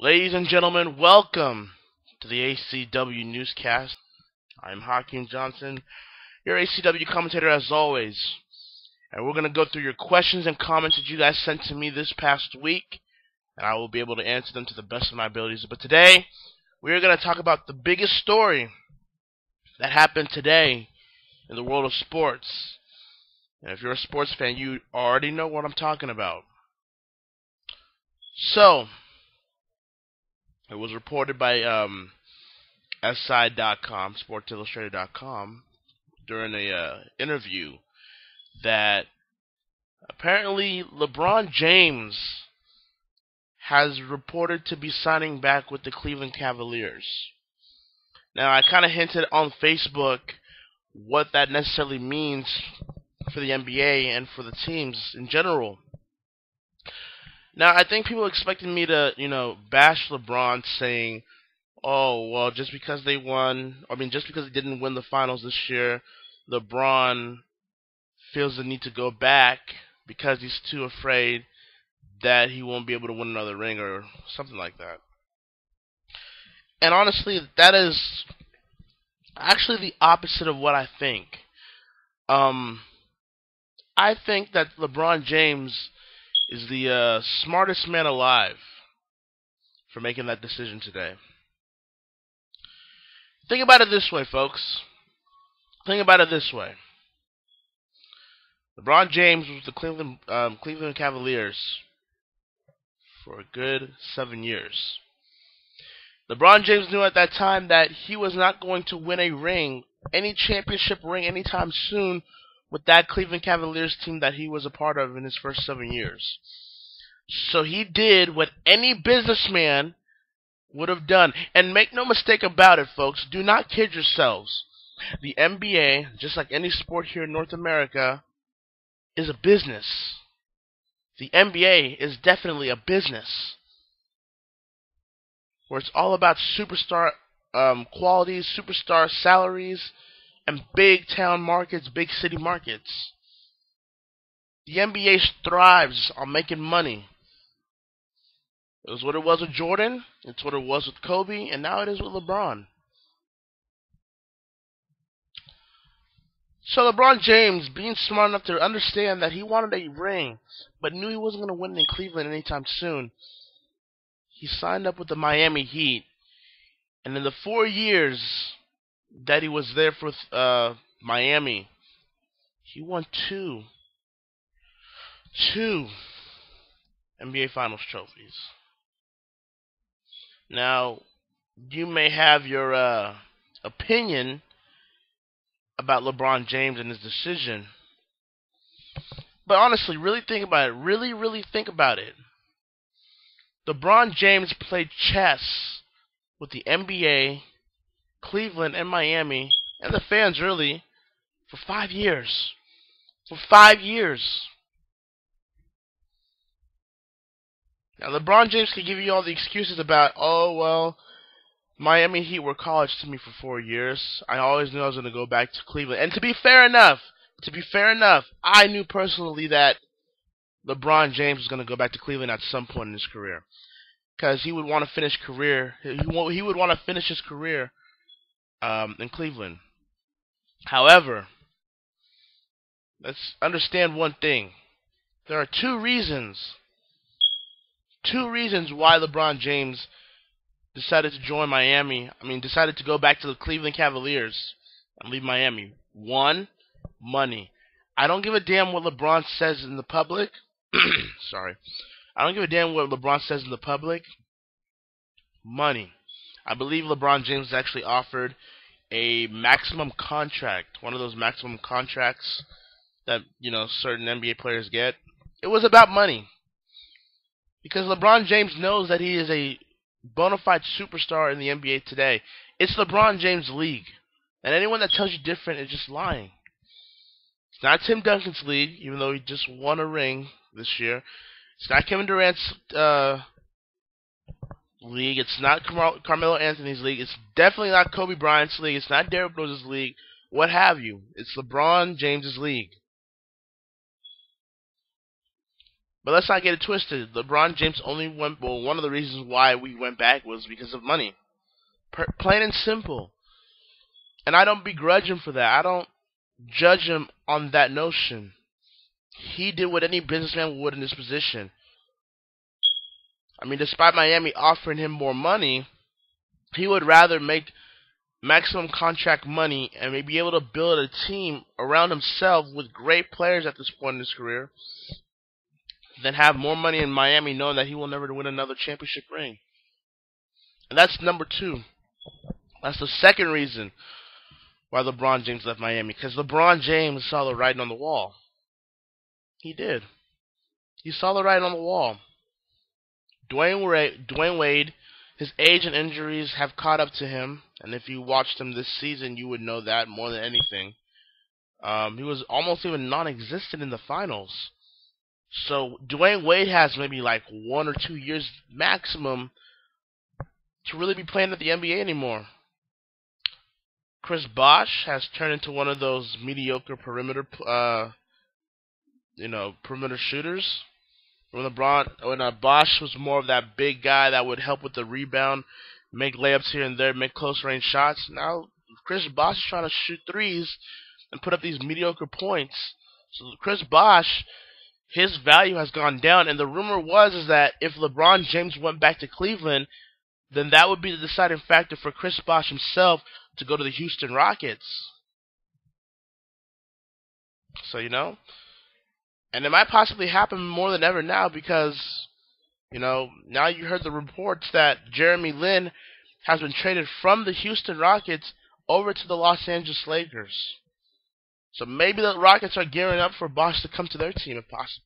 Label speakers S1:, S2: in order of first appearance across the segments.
S1: Ladies and gentlemen, welcome to the ACW Newscast. I'm Hakeem Johnson, your ACW commentator as always. And we're going to go through your questions and comments that you guys sent to me this past week, and I will be able to answer them to the best of my abilities. But today, we are going to talk about the biggest story that happened today in the world of sports. And if you're a sports fan, you already know what I'm talking about. So, it was reported by SI.com, SportsIllustrated.com, during a interview that apparently LeBron James has reported to be signing back with the Cleveland Cavaliers. Now, I kind of hinted on Facebook what that necessarily means for the NBA and for the teams in general. Now, I think people expected me to, bash LeBron saying, oh, well, just because they didn't win the finals this year, LeBron feels the need to go back because he's too afraid that he won't be able to win another ring or something like that. And honestly, that is actually the opposite of what I think. I think that LeBron James is the smartest man alive for making that decision today. Think about it this way, folks. Think about it this way. LeBron James was with the Cleveland Cavaliers for a good 7 years. LeBron James knew at that time that he was not going to win a ring, any championship ring, anytime soon with that Cleveland Cavaliers team that he was a part of in his first 7 years. So he did what any businessman would have done. And make no mistake about it, folks. Do not kid yourselves. The NBA, just like any sport here in North America, is a business. The NBA is definitely a business, where it's all about superstar qualities, superstar salaries, and big town markets, big city markets. The NBA thrives on making money. It was what it was with Jordan, it's what it was with Kobe, and now it is with LeBron. So LeBron James, being smart enough to understand that he wanted a ring, but knew he wasn't going to win in Cleveland anytime soon, he signed up with the Miami Heat. And in the 4 years that he was there for Miami, he won two NBA Finals trophies. Now, you may have your opinion about LeBron James and his decision, but honestly, really think about it. Really think about it. LeBron James played chess with the NBA, Cleveland, and Miami, and the fans really, for 5 years. For 5 years. Now, LeBron James can give you all the excuses about, oh, well, Miami Heat were college to me for 4 years. I always knew I was going to go back to Cleveland. And to be fair enough, I knew personally that LeBron James was going to go back to Cleveland at some point in his career, because he would want to finish his career in Cleveland. However, let's understand one thing. There are two reasons why LeBron James decided to join decided to go back to the Cleveland Cavaliers and leave Miami. One, money. I don't give a damn what LeBron says in the public. Sorry. I don't give a damn what LeBron says in the public. Money. I believe LeBron James actually offered a maximum contract, one of those maximum contracts that, certain NBA players get. It was about money. Because LeBron James knows that he is a bona fide superstar in the NBA today. It's LeBron James' league. And anyone that tells you different is just lying. It's not Tim Duncan's league, even though he just won a ring this year. It's not Kevin Durant's league. It's not Carmelo Anthony's league. It's definitely not Kobe Bryant's league. It's not Derrick Rose's league. What have you. It's LeBron James' league. But let's not get it twisted. LeBron James only went. Well, one of the reasons why we went back was because of money. Plain and simple. And I don't begrudge him for that. I don't judge him on that notion. He did what any businessman would in this position. I mean, despite Miami offering him more money, he would rather make maximum contract money and maybe be able to build a team around himself with great players at this point in his career than have more money in Miami knowing that he will never win another championship ring. And that's number two. That's the second reason why LeBron James left Miami. Because LeBron James saw the writing on the wall. He did. He saw the writing on the wall. Dwayne Wade, his age and injuries have caught up to him. And if you watched him this season, you would know that more than anything. He was almost even non-existent in the finals. So Dwayne Wade has maybe like 1 or 2 years maximum to really be playing at the NBA anymore. Chris Bosh has turned into one of those mediocre perimeter shooters. When Bosh was more of that big guy that would help with the rebound, make layups here and there, make close range shots. Now Chris Bosh is trying to shoot threes and put up these mediocre points. So Chris Bosh, his value has gone down, and the rumor is that if LeBron James went back to Cleveland, then that would be the deciding factor for Chris Bosh himself to go to the Houston Rockets. So, and it might possibly happen more than ever now because, now you heard the reports that Jeremy Lin has been traded from the Houston Rockets over to the Los Angeles Lakers. So maybe the Rockets are gearing up for Bosh to come to their team if possible.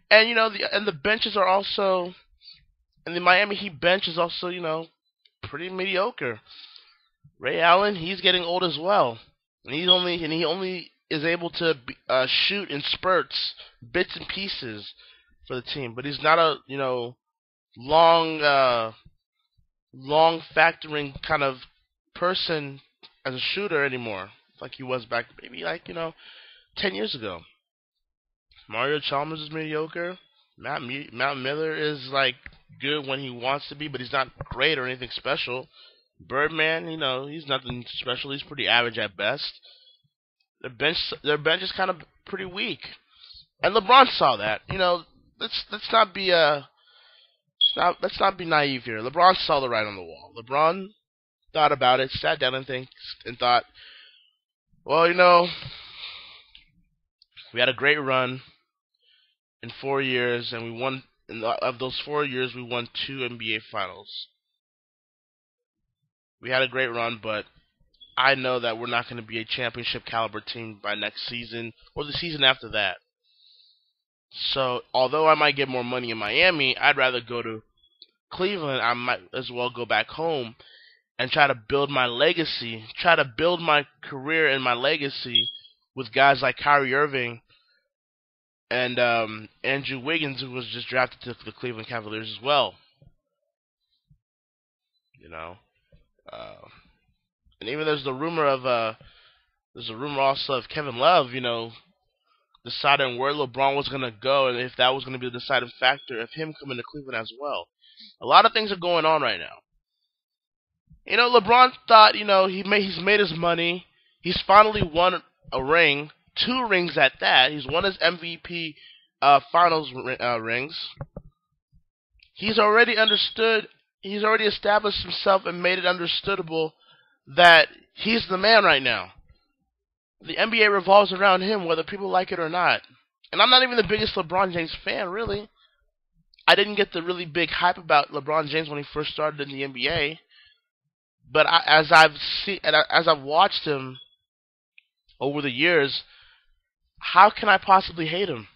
S1: And the benches are also, and the Miami Heat bench is also, pretty mediocre. Ray Allen, he's getting old as well, and he only is able to shoot in spurts, bits and pieces for the team. But he's not a long factoring kind of person as a shooter anymore, like he was back maybe 10 years ago. Mario Chalmers is mediocre. Matt Miller is good when he wants to be, but he's not great or anything special. Birdman, he's nothing special. He's pretty average at best. Their bench is kind of pretty weak, and LeBron saw that. Let's not be naive here. LeBron saw the writing on the wall. LeBron thought about it, sat down and thought, well, we had a great run in 4 years, and we won. Of those 4 years, we won 2 NBA Finals. We had a great run, but I know that we're not going to be a championship caliber team by next season or the season after that. So, although I might get more money in Miami, I'd rather go to Cleveland. I might as well go back home and try to build my legacy, try to build my career and my legacy with guys like Kyrie Irving and Andrew Wiggins, who was just drafted to the Cleveland Cavaliers as well. And even there's a rumor also of Kevin Love, deciding where LeBron was going to go and if that was going to be the deciding factor of him coming to Cleveland as well. A lot of things are going on right now. LeBron thought, he's made his money. He's finally won a ring, 2 rings at that. He's won his MVP finals rings. He's already understood. He's already established himself and made it understandable that he's the man right now. The NBA revolves around him, whether people like it or not. And I'm not even the biggest LeBron James fan, really. I didn't get the really big hype about LeBron James when he first started in the NBA. But as I've watched him over the years, how can I possibly hate him?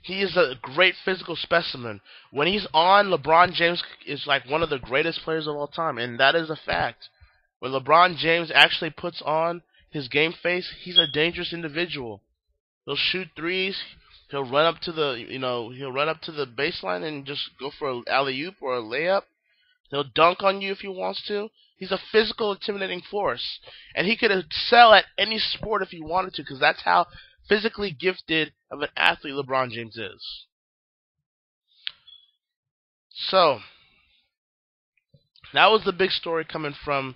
S1: He is a great physical specimen. When he's on, LeBron James is like one of the greatest players of all time, and that is a fact. When LeBron James actually puts on his game face, he's a dangerous individual. He'll shoot threes. He'll run up to the baseline and just go for an alley-oop or a layup. He'll dunk on you if he wants to. He's a physical, intimidating force, and he could excel at any sport if he wanted to, because that's how physically gifted of an athlete LeBron James is. So, that was the big story coming from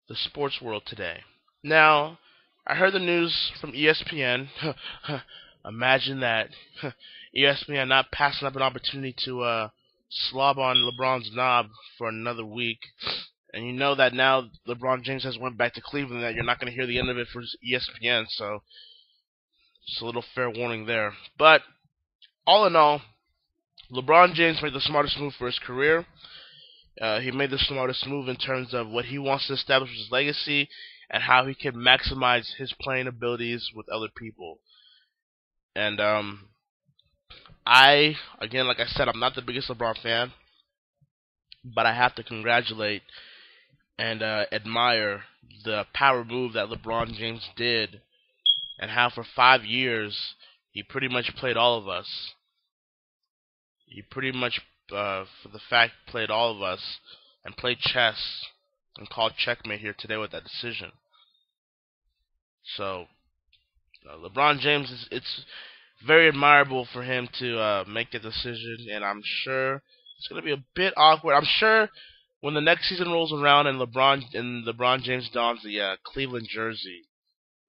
S1: the sports world today. Now, I heard the news from ESPN. Imagine that. ESPN not passing up an opportunity to slob on LeBron's knob for another week. And you know that now LeBron James has went back to Cleveland, that you're not going to hear the end of it for ESPN, so just a little fair warning there. But, all in all, LeBron James made the smartest move for his career. He made the smartest move in terms of what he wants to establish his legacy and how he can maximize his playing abilities with other people. And again, like I said, I'm not the biggest LeBron fan, but I have to congratulate and admire the power move that LeBron James did, and how for 5 years he pretty much played all of us. He pretty much, for the fact, played all of us and played chess and called checkmate here today with that decision. So, LeBron James, it's very admirable for him to make the decision, and I'm sure it's going to be a bit awkward. I'm sure when the next season rolls around and LeBron James dons the Cleveland jersey,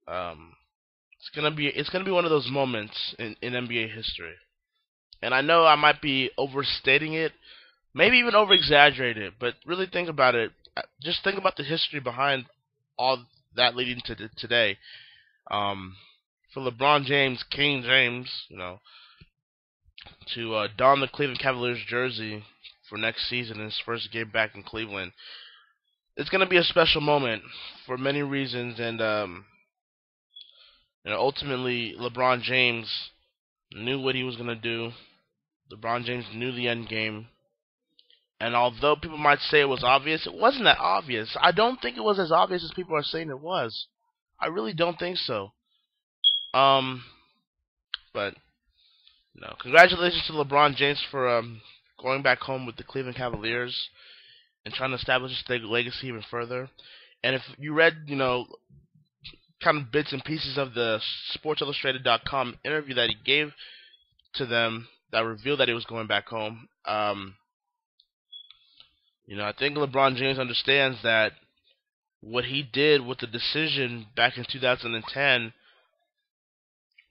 S1: it's gonna be one of those moments in NBA history. And I know I might be overstating it, maybe even over-exaggerating it, but really think about it. Just think about the history behind all that leading to today. For LeBron James, King James, to don the Cleveland Cavaliers jersey for next season in his first game back in Cleveland, it's going to be a special moment for many reasons, and ultimately LeBron James knew what he was going to do. LeBron James knew the end game. And although people might say it was obvious, it wasn't that obvious. I don't think it was as obvious as people are saying it was. I really don't think so. But congratulations to LeBron James for going back home with the Cleveland Cavaliers and trying to establish his legacy even further. And if you read, kind of bits and pieces of the SportsIllustrated.com interview that he gave to them that revealed that he was going back home, I think LeBron James understands that what he did with the decision back in 2010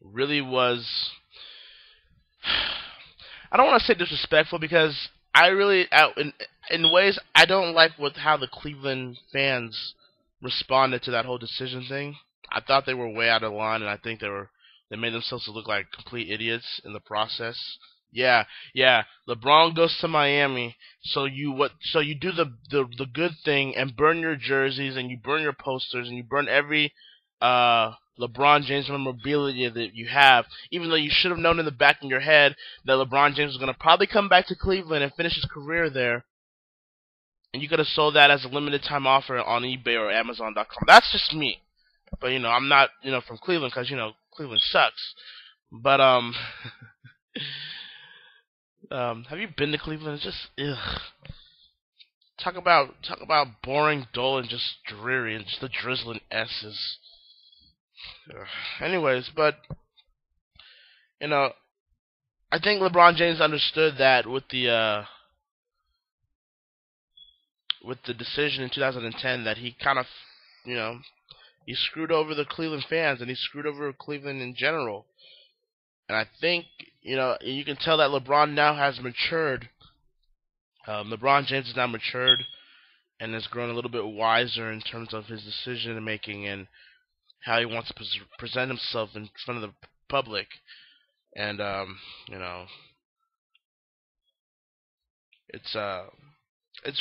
S1: really was, I don't want to say disrespectful, because I really, in ways, I don't like how the Cleveland fans responded to that whole decision thing. I thought they were way out of line, and I think they made themselves look like complete idiots in the process. Yeah. LeBron goes to Miami, so you do the good thing and burn your jerseys and you burn your posters and you burn every LeBron James memorabilia that you have, even though you should have known in the back of your head that LeBron James was going to probably come back to Cleveland and finish his career there, and you could have sold that as a limited time offer on eBay or Amazon.com. That's just me, but I'm not from Cleveland, because Cleveland sucks. But have you been to Cleveland? It's just ugh. Talk about boring, dull, and just dreary, and just the drizzling S's. Anyways, but I think LeBron James understood that with the decision in 2010, that he kind of he screwed over the Cleveland fans, and he screwed over Cleveland in general. And I think you can tell that LeBron now has matured. LeBron James has now matured and has grown a little bit wiser in terms of his decision making and how he wants to present himself in front of the public. And it's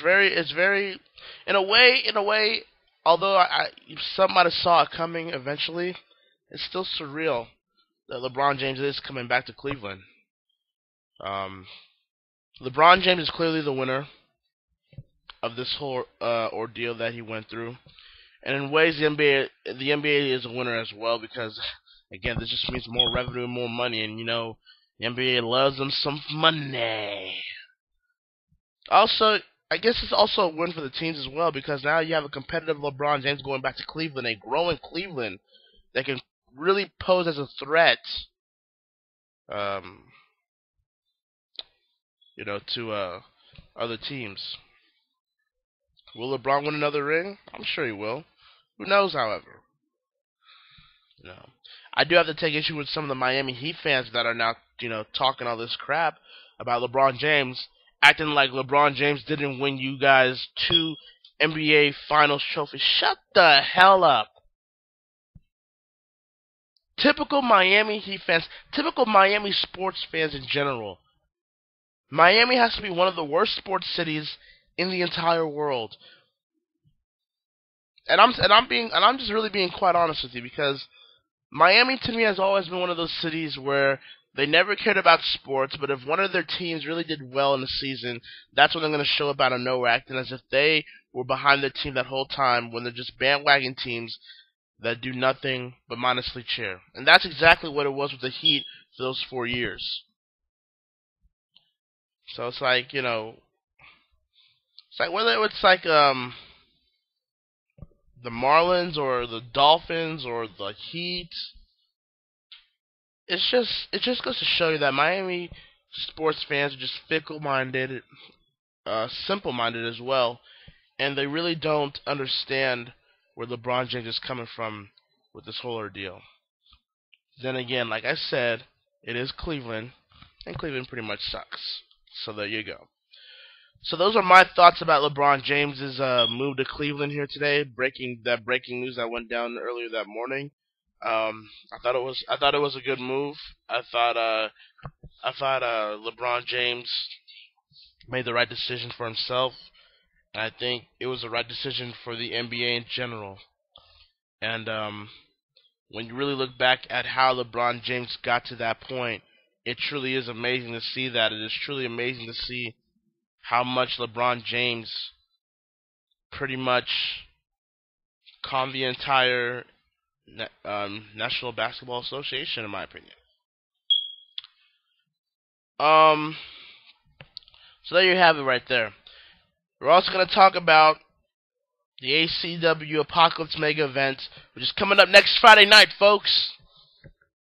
S1: very in a way, although some might have saw it coming eventually, it's still surreal that LeBron James is coming back to Cleveland. LeBron James is clearly the winner of this whole ordeal that he went through, and in ways the NBA is a winner as well, because again, this just means more revenue and more money, and the NBA loves them some money. Also, I guess it's also a win for the teams as well, because now you have a competitive LeBron James going back to Cleveland, a growing Cleveland that can really pose as a threat, to other teams. Will LeBron win another ring? I'm sure he will. Who knows, however? No. I do have to take issue with some of the Miami Heat fans that are now, talking all this crap about LeBron James, acting like LeBron James didn't win you guys 2 NBA Finals trophies. Shut the hell up. Typical Miami Heat fans, typical Miami sports fans in general. Miami has to be one of the worst sports cities in the entire world. And I'm just really being quite honest with you, because Miami to me has always been one of those cities where they never cared about sports, but if one of their teams really did well in the season, that's when they're going to show up out of nowhere, acting as if they were behind their team that whole time, when they're just bandwagon teams that do nothing but mindlessly cheer. And that's exactly what it was with the Heat for those 4 years. So it's like, it's like whether it's like the Marlins or the Dolphins or the Heat, it just goes to show you that Miami sports fans are just fickle-minded, simple-minded as well, and they really don't understand where LeBron James is coming from with this whole ordeal. Then again, like I said, it is Cleveland, and Cleveland pretty much sucks. So there you go. So those are my thoughts about LeBron James's move to Cleveland here today. Breaking news that went down earlier that morning. I thought it was a good move. I thought LeBron James made the right decision for himself, and I think it was the right decision for the NBA in general. And when you really look back at how LeBron James got to that point, it truly is amazing to see that. It is truly amazing to see how much LeBron James pretty much calmed the entire National Basketball Association, in my opinion. So there you have it right there. We're also going to talk about the ACW Apocalypse mega event, which is coming up next Friday night, folks.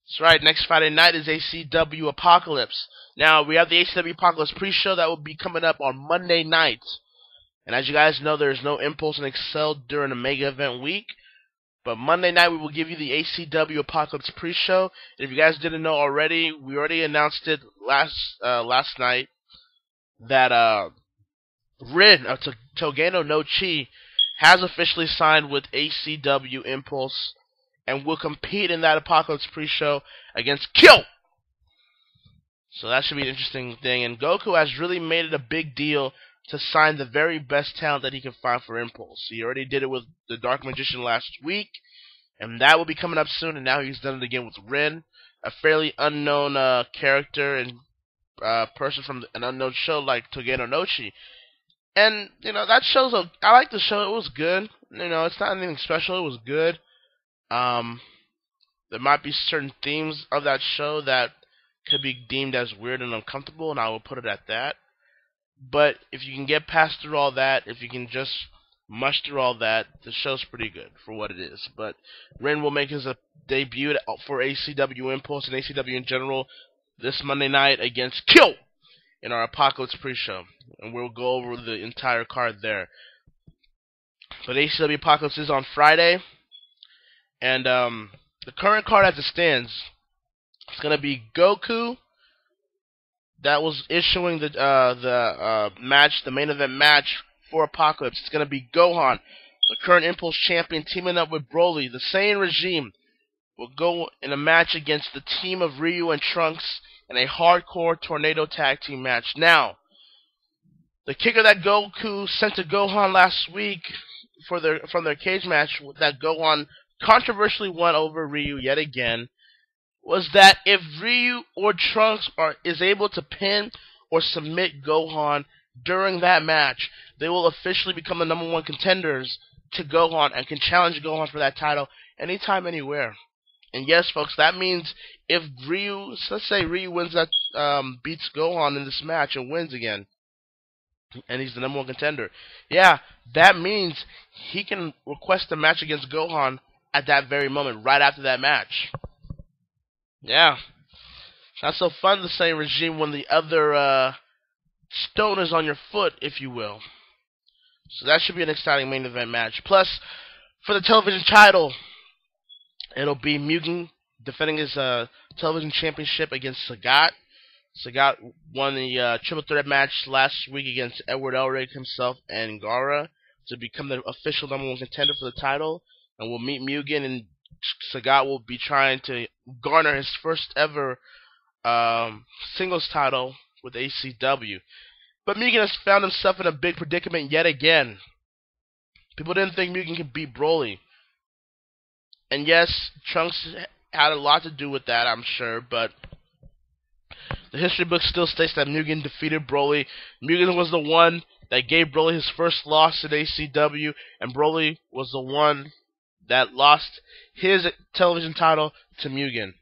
S1: That's right, next Friday night is ACW Apocalypse. Now, we have the ACW Apocalypse pre-show that will be coming up on Monday night. And as you guys know, there is no Impulse and Excel during the mega event week. But Monday night, we will give you the ACW Apocalypse pre-show. And if you guys didn't know already, we already announced it last night that Rin, Togeno no Chi, has officially signed with ACW Impulse and will compete in that Apocalypse pre-show against Kill. So that should be an interesting thing. And Goku has really made it a big deal to sign the very best talent that he can find for Impulse. He already did it with the Dark Magician last week, and that will be coming up soon, and now he's done it again with Rin, a fairly unknown character and person from an unknown show like Togeno no Chi. And, that show's I like the show. It was good. It's not anything special. It was good. There might be certain themes of that show that could be deemed as weird and uncomfortable, and I will put it at that. But if you can get past through all that, if you can just mush through all that, the show's pretty good for what it is. But Rin will make his debut for ACW Impulse and ACW in general this Monday night against Kill in our Apocalypse pre-show. And we'll go over the entire card there. But ACW Apocalypse is on Friday. And the current card as it stands, it's going to be Goku. That was issuing the match, the main event match for Apocalypse. It's going to be Gohan, the current Impulse champion, teaming up with Broly. The Saiyan regime will go in a match against the team of Ryu and Trunks in a hardcore tornado tag team match. Now, the kicker that Goku sent to Gohan last week from their cage match that Gohan controversially won over Ryu yet again was that if Ryu or Trunks is able to pin or submit Gohan during that match, they will officially become the #1 contenders to Gohan and can challenge Gohan for that title anytime, anywhere. And yes, folks, that means if Ryu, let's say Ryu wins that, beats Gohan in this match and wins again, and he's the #1 contender, yeah, that means he can request a match against Gohan at that very moment, right after that match. Yeah. Not so fun, the same regime, when the other stone is on your foot, if you will. So that should be an exciting main event match. Plus, for the television title, it'll be Mugen defending his television championship against Sagat. Sagat won the triple threat match last week against Edward Elric himself and Gara to become the official #1 contender for the title. And we'll meet Mugen, and Sagat will be trying to garner his first ever singles title with ACW. But Mugen has found himself in a big predicament yet again. People didn't think Mugen could beat Broly. And yes, Trunks had a lot to do with that, I'm sure, but the history book still states that Mugen defeated Broly. Mugen was the one that gave Broly his first loss in ACW, and Broly was the one that lost his television title to Mugen.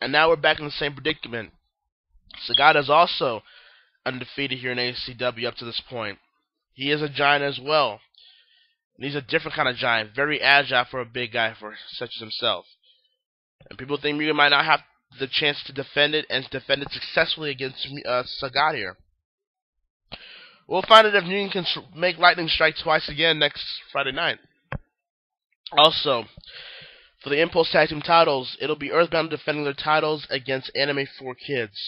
S1: And now we're back in the same predicament. Sagat is also undefeated here in ACW up to this point. He is a giant as well. And he's a different kind of giant, very agile for a big guy such as himself. And people think Mugen might not have the chance to defend it, and defend it successfully against Sagat here. We'll find out if Mugen can make lightning strike twice again next Friday night. Also, for the Impulse Tag Team titles, it'll be Earthbound defending their titles against Anime 4Kids.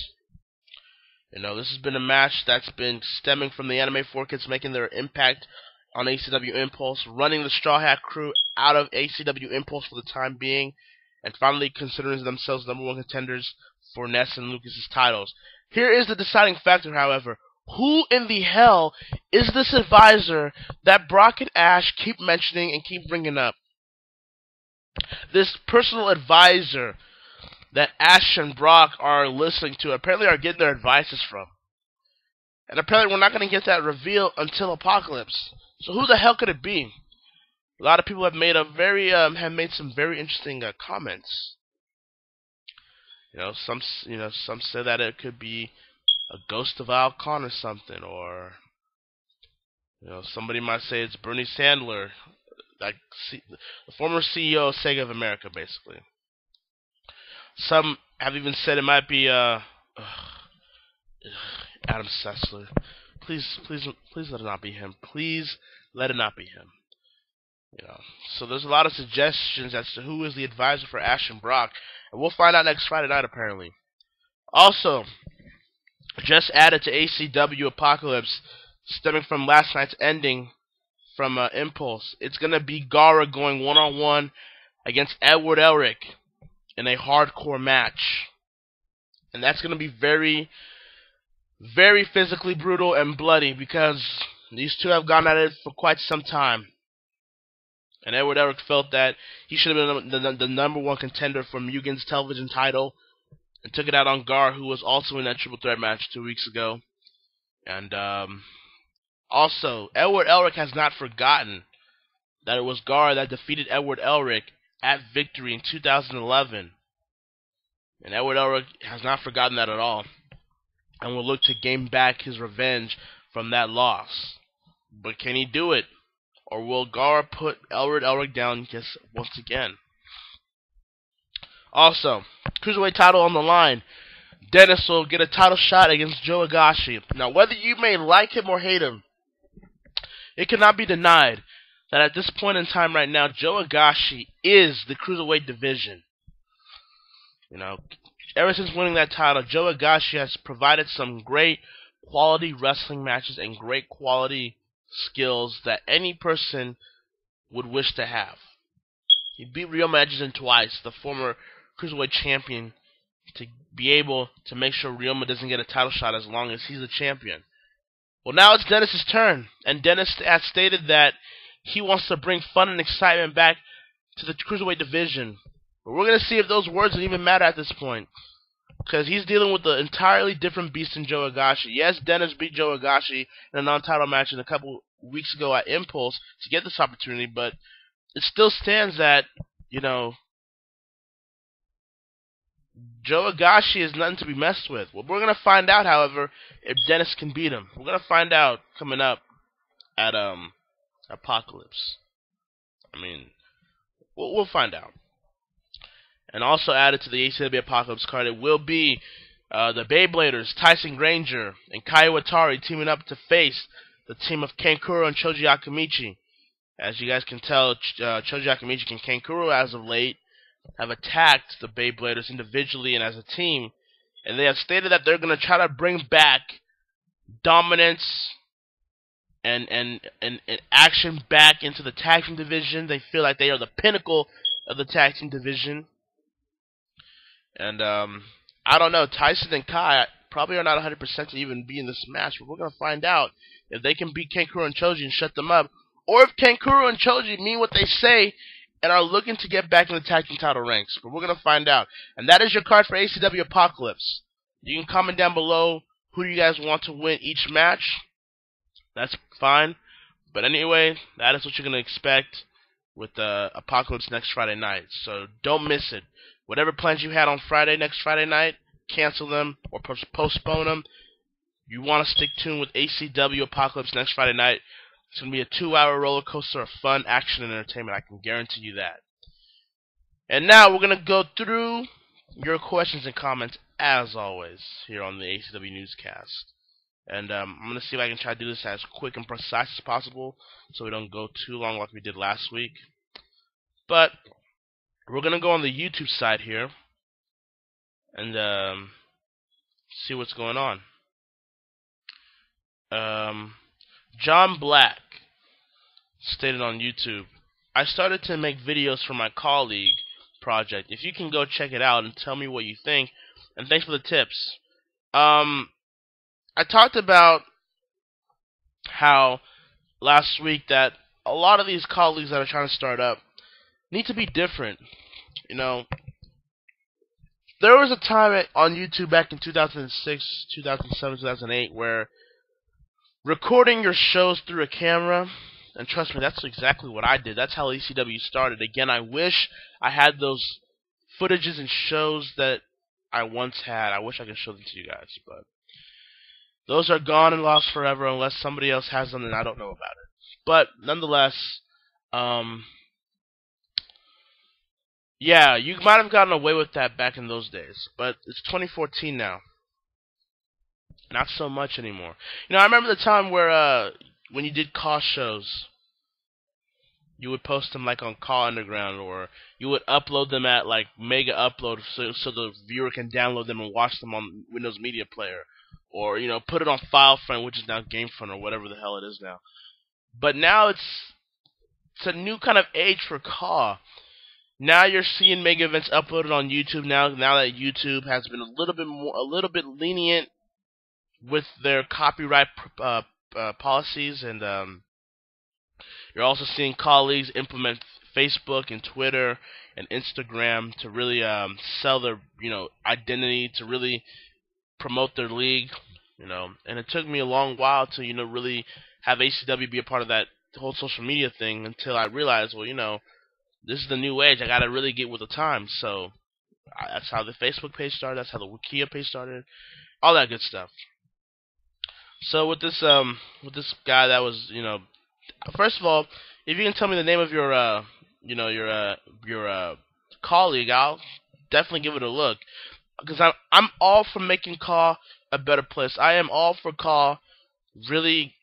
S1: You know, this has been a match that's been stemming from the Anime 4Kids making their impact on ACW Impulse, running the Straw Hat crew out of ACW Impulse for the time being, and finally considering themselves #1 contenders for Ness and Lucas's titles. Here is the deciding factor, however. Who in the hell is this advisor that Brock and Ash keep mentioning and keep bringing up? This personal advisor that Ash and Brock are listening to, apparently are getting their advices from. And apparently we're not going to get that reveal until Apocalypse. So who the hell could it be? A lot of people have made some very interesting comments. Some say that it could be a ghost of Al Khan or something, or somebody might say it's Bernie Sandler, like the former CEO of Sega of America, basically. Some have even said it might be Adam Sessler. Please let it not be him. Please let it not be him. So there's a lot of suggestions as to who is the advisor for Ash and Brock, and we'll find out next Friday night, apparently. Also, just added to ACW Apocalypse, stemming from last night's ending from Impulse, it's going to be Gara going one-on-one against Edward Elric in a hardcore match. And that's going to be very, very physically brutal and bloody, because these two have gone at it for quite some time. And Edward Elric felt that he should have been the #1 contender for Mugen's television title, and took it out on Gar, who was also in that triple threat match 2 weeks ago. And also, Edward Elric has not forgotten that it was Gar that defeated Edward Elric at Victory in 2011. And Edward Elric has not forgotten that at all, and will look to gain back his revenge from that loss. But can he do it? Or will Gar put Edward Elric down once again? Also, Cruiserweight title on the line. Dennis will get a title shot against Joe Higashi. Now, whether you may like him or hate him, it cannot be denied that at this point in time right now, Joe Higashi is the Cruiserweight division. Ever since winning that title, Joe Higashi has provided some great quality wrestling matches and great quality skills that any person would wish to have. He beat Ryoma Edgerton twice, the former Cruiserweight champion, to be able to make sure Ryoma doesn't get a title shot as long as he's the champion. Well, now it's Dennis's turn, and Dennis has stated that he wants to bring fun and excitement back to the Cruiserweight division. But we're going to see if those words will even matter at this point, because he's dealing with an entirely different beast than Joe Higashi. Yes, Dennis beat Joe Higashi in a non-title match a couple weeks ago at Impulse to get this opportunity, but it still stands that, Joe Higashi is nothing to be messed with. Well, we're going to find out, however, if Dennis can beat him. We're going to find out coming up at Apocalypse. We'll find out. And also added to the ACW Apocalypse card, it will be the Beybladers, Tyson Granger, and Kai Watari teaming up to face the team of Kankuro and Choji Akamichi. As you guys can tell, Choji Akamichi and Kankuro, as of late, have attacked the Beybladers individually and as a team, and they have stated that they're going to try to bring back dominance and action back into the tag team division. They feel like they are the pinnacle of the tag team division. And I don't know, Tyson and Kai probably are not 100% to even be in this match, but we're going to find out if they can beat Kankuro and Choji and shut them up, or if Kankuro and Choji mean what they say and are looking to get back in the tag team title ranks. But we're going to find out. And that is your card for ACW Apocalypse. You can comment down below who you guys want to win each match. That's fine. But anyway, that is what you're going to expect with Apocalypse next Friday night. So don't miss it. Whatever plans you had on next Friday night, cancel them or postpone them. You want to stick tuned with ACW Apocalypse next Friday night. It's going to be a 2-hour roller coaster of fun, action, and entertainment. I can guarantee you that. And now we're going to go through your questions and comments, as always, here on the ACW Newscast. And I'm going to see if I can try to do this as quick and precise as possible so we don't go too long like we did last week. But we're going to go on the YouTube side here and see what's going on. John Black stated on YouTube, I started to make videos for my colleague project. If you can go check it out and tell me what you think. And thanks for the tips. I talked about how last week that a lot of these colleagues that are trying to start up need to be different. You know, there was a time on YouTube back in 2006, 2007, 2008 where recording your shows through a camera, and trust me, that's exactly what I did. That's how ACW started. Again, I wish I had those footages and shows that I once had. I wish I could show them to you guys, but those are gone and lost forever unless somebody else has them and I don't know about it. But nonetheless, yeah, you might have gotten away with that back in those days, but it's 2014 now. Not so much anymore. You know, I remember the time where when you did call shows, you would post them like on Call Underground, or you would upload them at like Mega Upload so the viewer can download them and watch them on Windows Media Player, or you know, put it on FileFront, which is now GameFront or whatever the hell it is now. But now it's a new kind of age for Call. Now you're seeing mega events uploaded on YouTube now that YouTube has been a little bit lenient with their copyright policies, and you're also seeing colleagues implement Facebook and Twitter and Instagram to really sell their identity, to really promote their league, and it took me a long while to really have ACW be a part of that whole social media thing until I realized, well, this is the new age. I gotta really get with the times. So that's how the Facebook page started. That's how the Wikia page started. All that good stuff. So with this guy that was, first of all, if you can tell me the name of your colleague, I'll definitely give it a look, because I'm all for making Call a better place. I am all for Call really,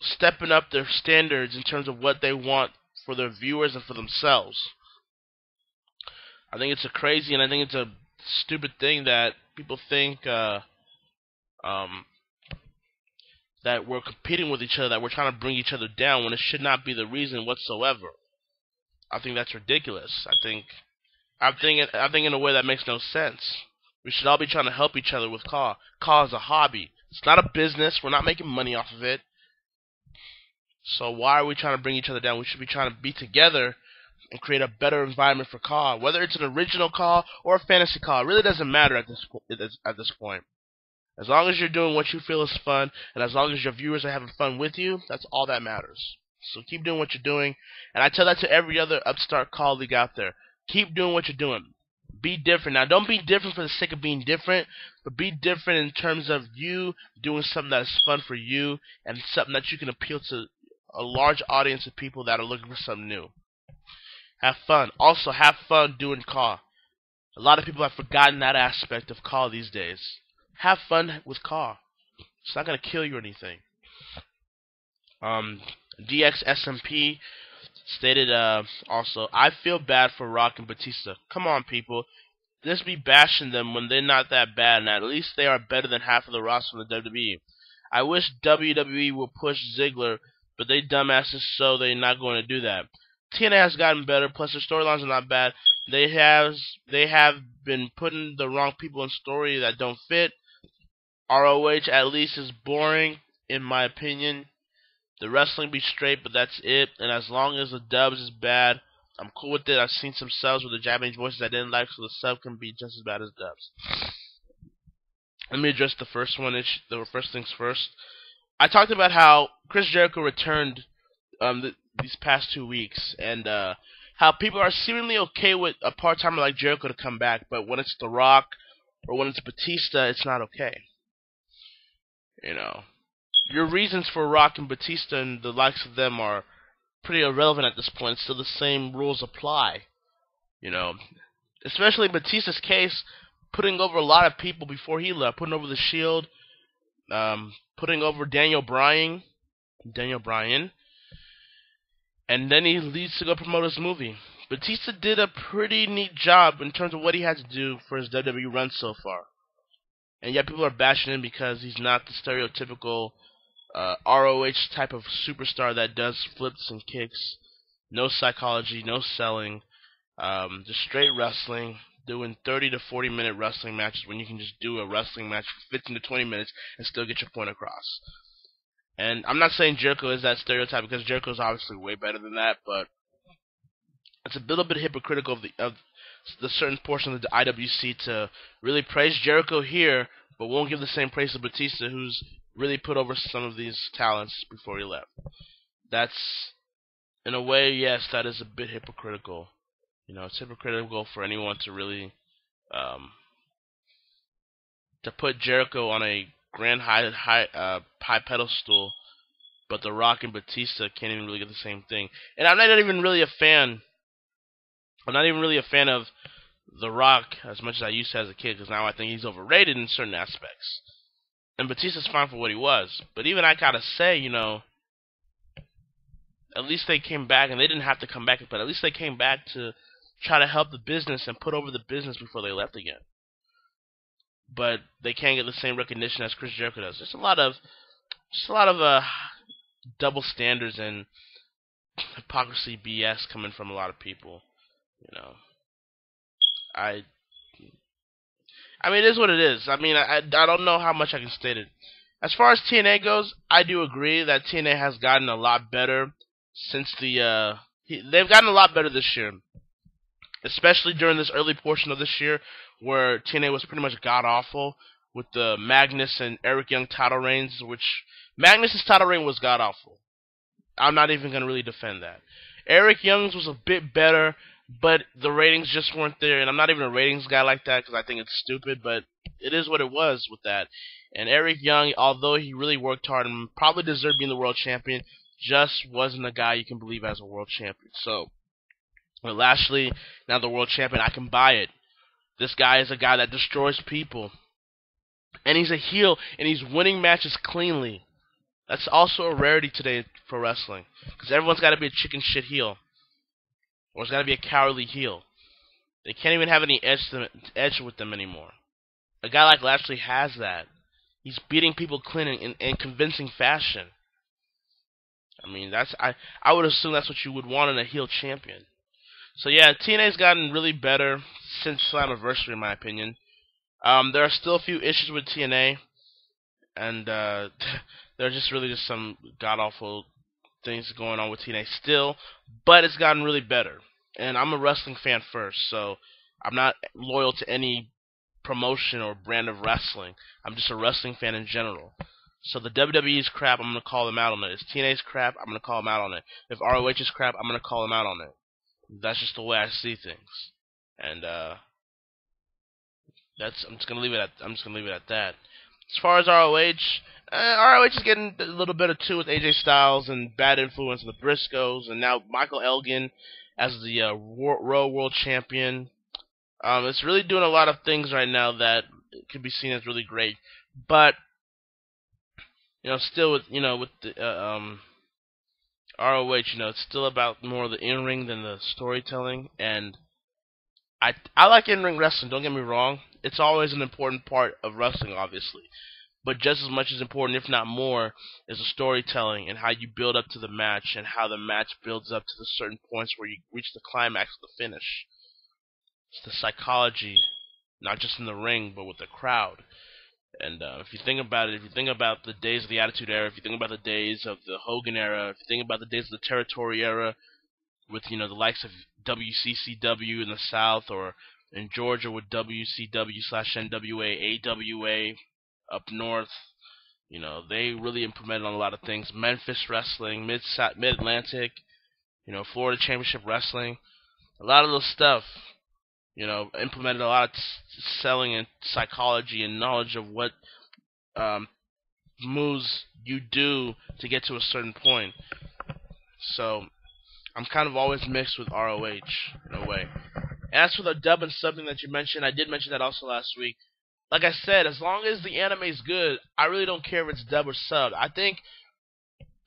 S1: stepping up their standards in terms of what they want for their viewers and for themselves. I think it's a crazy and I think it's a stupid thing that people think that we're competing with each other, that we're trying to bring each other down, when it should not be the reason whatsoever. I think that's ridiculous. I think in a way that makes no sense. We should all be trying to help each other with Call. Call is a hobby. It's not a business. We're not making money off of it. So why are we trying to bring each other down? We should be trying to be together and create a better environment for Call. Whether it's an original Call or a fantasy Call, it really doesn't matter at this point. As long as you're doing what you feel is fun, and as long as your viewers are having fun with you, that's all that matters. So keep doing what you're doing, and I tell that to every other upstart colleague out there. Keep doing what you're doing. Be different. Now, don't be different for the sake of being different, but be different in terms of you doing something that is fun for you and something that you can appeal to a large audience of people that are looking for something new. Have fun. Also, have fun doing Caw. A lot of people have forgotten that aspect of Caw these days. Have fun with Caw. It's not gonna kill you or anything. DXSMP stated also, I feel bad for Rock and Batista. Come on, people. Just be bashing them when they're not that bad, and at least they are better than half of the roster in the WWE. I wish WWE would push Ziggler, but they dumbasses, so they're not going to do that. TNA has gotten better, plus their storylines are not bad. They have been putting the wrong people in story that don't fit. ROH at least is boring, in my opinion. The wrestling be straight, but that's it. And as long as the dubs is bad, I'm cool with it. I've seen some subs with the Japanese voices I didn't like, so the sub can be just as bad as dubs. Let me address the first one. The first things first. I talked about how Chris Jericho returned these past 2 weeks, and how people are seemingly okay with a part-timer like Jericho to come back, but when it's The Rock or when it's Batista, it's not okay. You know, your reasons for Rock and Batista and the likes of them are pretty irrelevant at this point. Still, the same rules apply. You know, especially in Batista's case, putting over a lot of people before he left, putting over the Shield, putting over Daniel Bryan, and then he leaves to go promote his movie. Batista did a pretty neat job in terms of what he had to do for his WWE run so far. And yet people are bashing him because he's not the stereotypical ROH type of superstar that does flips and kicks. No psychology, no selling, just straight wrestling, doing 30 to 40 minute wrestling matches when you can just do a wrestling match for 15 to 20 minutes and still get your point across. And I'm not saying Jericho is that stereotype, because Jericho is obviously way better than that, but it's a little bit hypocritical of the certain portion of the IWC to really praise Jericho here, but won't give the same praise to Batista, who's really put over some of these talents before he left. That's, in a way, yes, that is a bit hypocritical. You know, it's hypocritical for anyone to really to put Jericho on a grand high pedestal, but The Rock and Batista can't even really get the same thing. And I'm not even really a fan. I'm not even really a fan of The Rock as much as I used to as a kid, because now I think he's overrated in certain aspects. And Batista's fine for what he was, but even I gotta say, you know, at least they came back, and they didn't have to come back, but at least they came back to try to help the business and put over the business before they left again. But they can't get the same recognition as Chris Jericho does. There's a lot of double standards and hypocrisy BS coming from a lot of people. You know, I mean, it is what it is. I mean, I don't know how much I can state it. As far as TNA goes, I do agree that TNA has gotten a lot better since they've gotten a lot better this year. Especially during this early portion of this year, where TNA was pretty much god-awful, with the Magnus and Eric Young title reigns, which Magnus' title reign was god-awful. I'm not even going to really defend that. Eric Young's was a bit better, but the ratings just weren't there, and I'm not even a ratings guy like that, because I think it's stupid, but it is what it was with that. And Eric Young, although he really worked hard and probably deserved being the world champion, just wasn't a guy you can believe as a world champion. So, with Lashley, now the world champion, I can buy it. This guy is a guy that destroys people. And he's a heel, and he's winning matches cleanly. That's also a rarity today for wrestling, because everyone's got to be a chicken shit heel. Or it's got to be a cowardly heel. They can't even have any edge with them anymore. A guy like Lashley has that. He's beating people clean in convincing fashion. I mean, I would assume that's what you would want in a heel champion. So yeah, TNA's gotten really better since Slammiversary, in my opinion. There are still a few issues with TNA, and there are just really just some god-awful things going on with TNA still, but it's gotten really better. And I'm a wrestling fan first, so I'm not loyal to any promotion or brand of wrestling. I'm just a wrestling fan in general. So the WWE's crap, I'm going to call them out on it. If TNA's crap, I'm going to call them out on it. If ROH's crap, I'm going to call them out on it. That's just the way I see things. And I'm just going to leave it at that. As far as ROH is getting a little bit of too with AJ Styles and bad influence of the Briscoes, and now Michael Elgin as the Raw World Champion. It's really doing a lot of things right now that could be seen as really great. But still with the ROH, it's still about more of the in-ring than the storytelling. And I like in-ring wrestling. Don't get me wrong; it's always an important part of wrestling, obviously. But just as much as important, if not more, is the storytelling and how you build up to the match and how the match builds up to the certain points where you reach the climax of the finish. It's the psychology, not just in the ring, but with the crowd. And if you think about it, if you think about the days of the Attitude Era, if you think about the days of the Hogan Era, if you think about the days of the Territory Era, with the likes of WCCW in the South, or in Georgia with WCW/NWA, AWA up north, they really implemented on a lot of things. Memphis Wrestling, Mid-Atlantic, Florida Championship Wrestling, a lot of those stuff, implemented a lot of selling and psychology and knowledge of what moves you do to get to a certain point. So I'm kind of always mixed with ROH in a way. As for the dub and subbing that you mentioned, I did mention that also last week. Like I said, as long as the anime is good, I really don't care if it's dub or sub. I think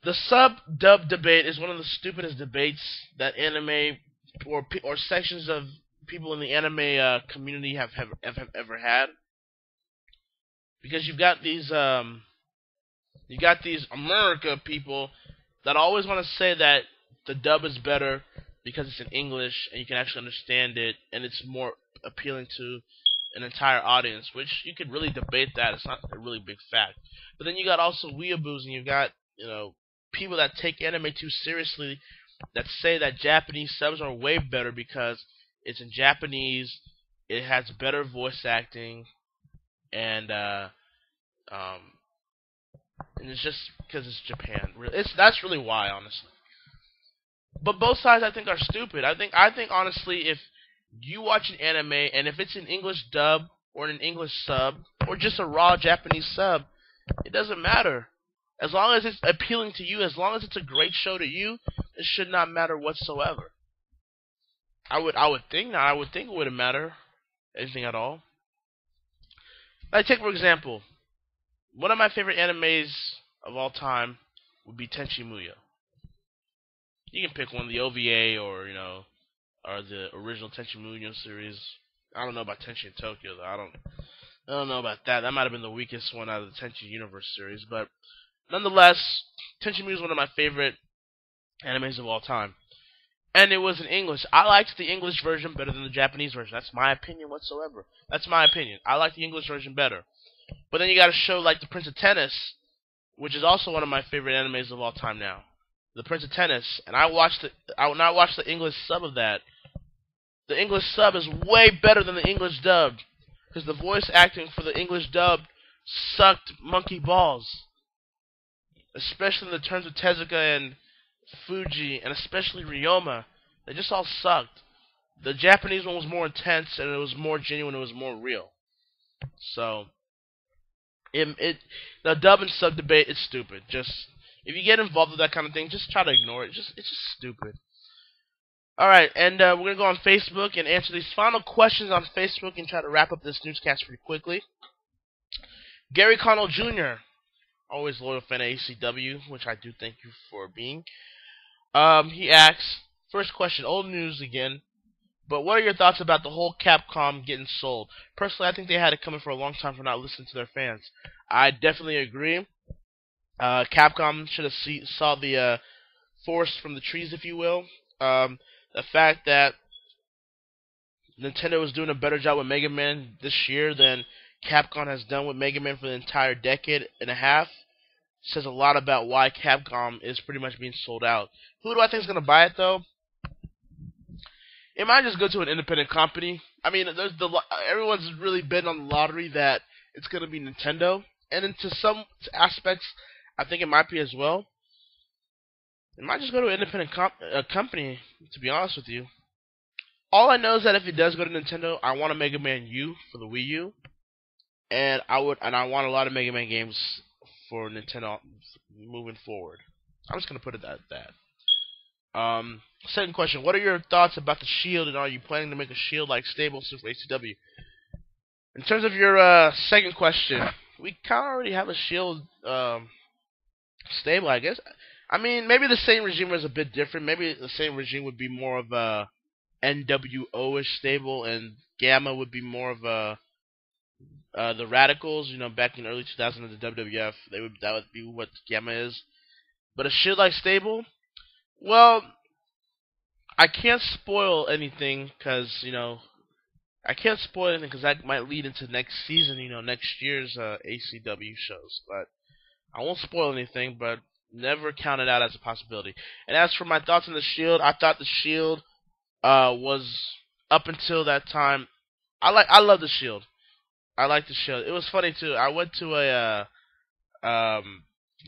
S1: the sub-dub debate is one of the stupidest debates that anime or sections of people in the anime community have ever had. Because you've got these America people that always want to say that the dub is better because it's in English and you can actually understand it and it's more appealing to an entire audience, which you could really debate that. It's not a really big fact. But then you got also weeaboos, and you got people that take anime too seriously, that say that Japanese subs are way better because it's in Japanese, it has better voice acting, and it's just because it's Japan. That's really why, honestly. But both sides, I think, are stupid. I think honestly, if you watch an anime and if it's an English dub or an English sub or just a raw Japanese sub, it doesn't matter. As long as it's appealing to you, as long as it's a great show to you, it should not matter whatsoever. I would think not. I would think it wouldn't matter anything at all. Like, take for example, one of my favorite animes of all time would be Tenchi Muyo. You can pick one, the OVA or the original Tenchi Muyo series. I don't know about Tenchi in Tokyo though. I don't know about that. That might have been the weakest one out of the Tenchi Universe series, but nonetheless, Tenchi Muyo is one of my favorite animes of all time. And it was in English. I liked the English version better than the Japanese version. That's my opinion whatsoever. That's my opinion. I like the English version better. But then you got a show like The Prince of Tennis, which is also one of my favorite animes of all time now. The Prince of Tennis, and I watched the English sub of that. The English sub is way better than the English dub, because the voice acting for the English dub sucked monkey balls. Especially in the terms of Tezuka and Fuji, and especially Ryoma. They just all sucked. The Japanese one was more intense, and it was more genuine, it was more real. So, the dub and sub debate is stupid. Just, if you get involved with that kind of thing, just try to ignore it. It's just stupid. Alright, and we're going to go on Facebook and answer these final questions on Facebook and try to wrap up this newscast pretty quickly. Gary Connell Jr., always loyal fan of ACW, which I do thank you for being. He asks, first question, old news again, but what are your thoughts about the whole Capcom getting sold? Personally, I think they had it coming for a long time for not listening to their fans. I definitely agree. Capcom should have saw the forest from the trees, if you will. The fact that Nintendo was doing a better job with Mega Man this year than Capcom has done with Mega Man for the entire decade and a half says a lot about why Capcom is pretty much being sold out. Who do I think is going to buy it, though? It might just go to an independent company. I mean, everyone's really betting on the lottery that it's going to be Nintendo. And into some aspects, I think it might be as well. It might just go to an independent company, to be honest with you. All I know is that if it does go to Nintendo, I want a Mega Man U for the Wii U. And I want a lot of Mega Man games for Nintendo moving forward. I'm just going to put it at that. Second question: what are your thoughts about the Shield, and are you planning to make a Shield-like stable soon for ACW? In terms of your second question, we kind of already have a Shield stable, I guess. I mean, maybe the same regime was a bit different. Maybe the same regime would be more of a NWO-ish stable, and Gamma would be more of a the Radicals. You know, back in the early 2000s in the WWF, that would be what Gamma is. But a Shield-like stable, well, I can't spoil anything because that might lead into next season. Next year's ACW shows, but I won't spoil anything. But never count it out as a possibility. And as for my thoughts on the Shield, I thought the Shield was, up until that time, I love the Shield. I like the Shield. It was funny too. I went to a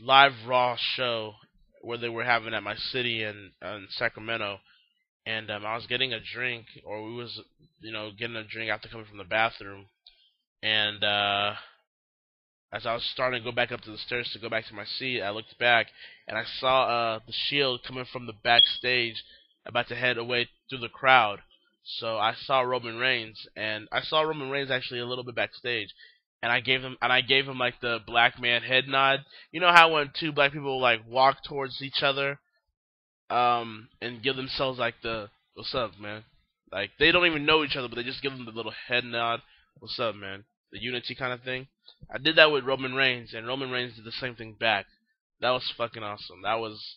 S1: live Raw show where they were having at my city in Sacramento, and I was getting a drink, or we was getting a drink after coming from the bathroom, and as I was starting to go back up to the stairs to go back to my seat, I looked back and I saw the Shield coming from the backstage, about to head away through the crowd. So I saw Roman Reigns, and I saw Roman Reigns actually a little bit backstage, and I gave him like the black man head nod. You know how when two black people like walk towards each other, and give themselves like the "What's up, man?" Like they don't even know each other, but they just give them the little head nod, "What's up, man?" The unity kind of thing. I did that with Roman Reigns, and Roman Reigns did the same thing back. That was fucking awesome. That was